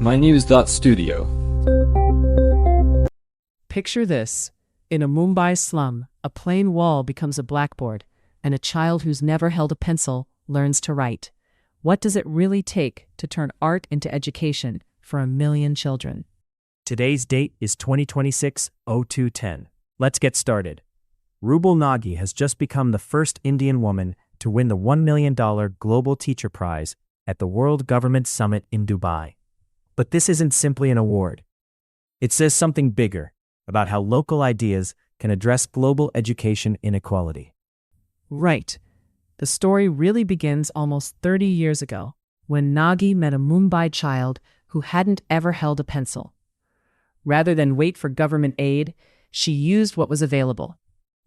mynews.studio. Picture this. In a Mumbai slum, a plain wall becomes a blackboard, and a child who's never held a pencil learns to write. What does it really take to turn art into education for 1 million children? Today's date is 2026-02-10. Let's get started. Rouble Nagi has just become the first Indian woman to win the $1 million Global Teacher Prize at the World Government Summit in Dubai. But this isn't simply an award. It says something bigger about how local ideas can address global education inequality. Right. The story really begins almost 30 years ago, when Nagi met a Mumbai child who hadn't ever held a pencil. Rather than wait for government aid, she used what was available: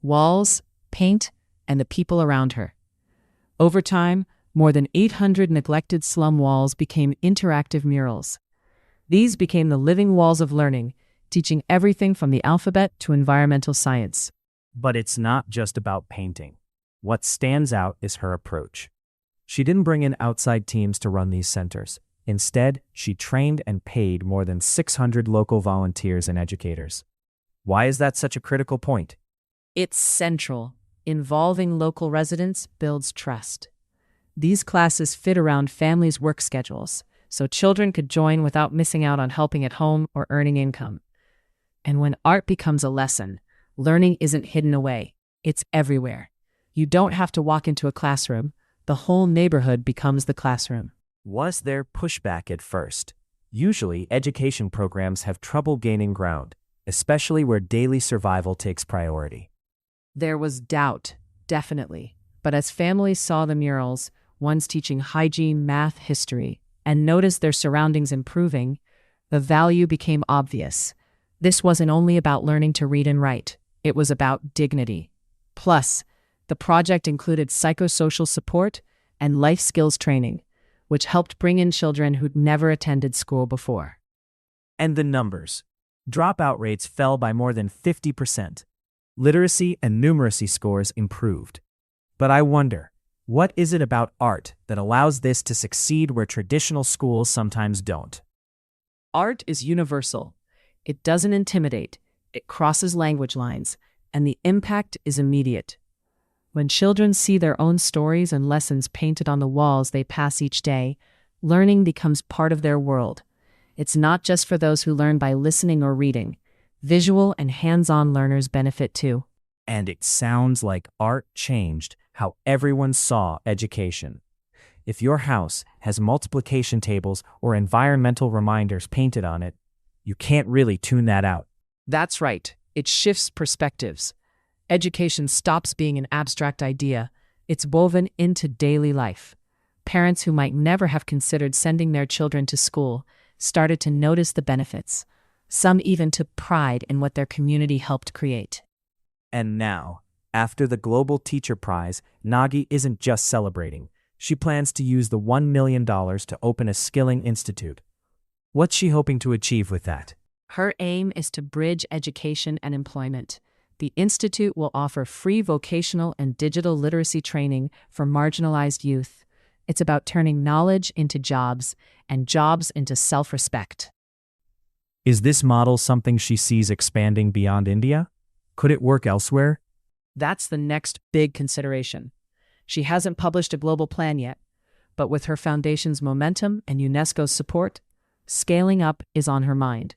walls, paint, and the people around her. Over time, more than 800 neglected slum walls became interactive murals. These became the living walls of learning, teaching everything from the alphabet to environmental science. But it's not just about painting. What stands out is her approach. She didn't bring in outside teams to run these centers. Instead, she trained and paid more than 600 local volunteers and educators. Why is that such a critical point? It's central. Involving local residents builds trust. These classes fit around families' work schedules, so children could join without missing out on helping at home or earning income. And when art becomes a lesson, learning isn't hidden away. It's everywhere. You don't have to walk into a classroom. The whole neighborhood becomes the classroom. Was there pushback at first? Usually, education programs have trouble gaining ground, especially where daily survival takes priority. There was doubt, definitely. But as families saw the murals, ones teaching hygiene, math, history, and noticed their surroundings improving, the value became obvious. This wasn't only about learning to read and write. It was about dignity. Plus, the project included psychosocial support and life skills training, which helped bring in children who'd never attended school before. And the numbers. Dropout rates fell by more than 50%. Literacy and numeracy scores improved. But I wonder, what is it about art that allows this to succeed where traditional schools sometimes don't? Art is universal. It doesn't intimidate. It crosses language lines, and the impact is immediate. When children see their own stories and lessons painted on the walls they pass each day, learning becomes part of their world. It's not just for those who learn by listening or reading. Visual and hands-on learners benefit too. And it sounds like art changed how everyone saw education. If your house has multiplication tables or environmental reminders painted on it, you can't really tune that out. That's right. It shifts perspectives. Education stops being an abstract idea. It's woven into daily life. Parents who might never have considered sending their children to school started to notice the benefits. Some even took pride in what their community helped create. And now, after the Global Teacher Prize, Nagi isn't just celebrating. She plans to use the $1 million to open a skilling institute. What's she hoping to achieve with that? Her aim is to bridge education and employment. The institute will offer free vocational and digital literacy training for marginalized youth. It's about turning knowledge into jobs and jobs into self-respect. Is this model something she sees expanding beyond India? Could it work elsewhere? That's the next big consideration. She hasn't published a global plan yet, but with her foundation's momentum and UNESCO's support, scaling up is on her mind.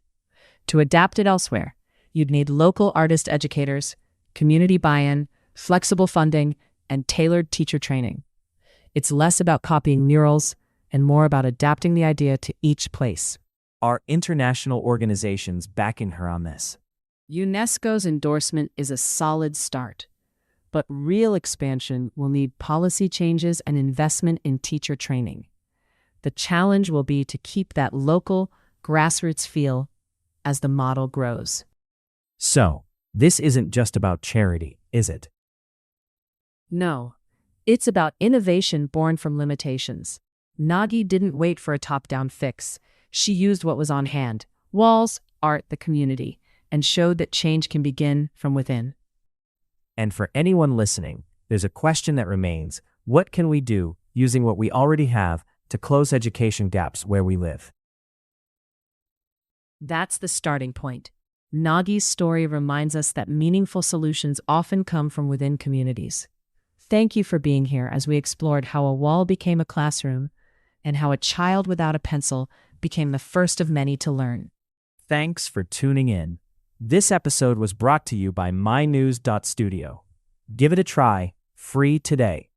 To adapt it elsewhere, you'd need local artist educators, community buy-in, flexible funding, and tailored teacher training. It's less about copying murals and more about adapting the idea to each place. Are international organizations backing her on this? UNESCO's endorsement is a solid start, but real expansion will need policy changes and investment in teacher training. The challenge will be to keep that local, grassroots feel as the model grows. So, this isn't just about charity, is it? No, it's about innovation born from limitations. Nagi didn't wait for a top-down fix. She used what was on hand: walls, art, the community, and showed that change can begin from within. And for anyone listening, there's a question that remains: what can we do, using what we already have, to close education gaps where we live? That's the starting point. Nagi's story reminds us that meaningful solutions often come from within communities. Thank you for being here as we explored how a wall became a classroom and how a child without a pencil became the first of many to learn. Thanks for tuning in. This episode was brought to you by mynews.studio. Give it a try, free today.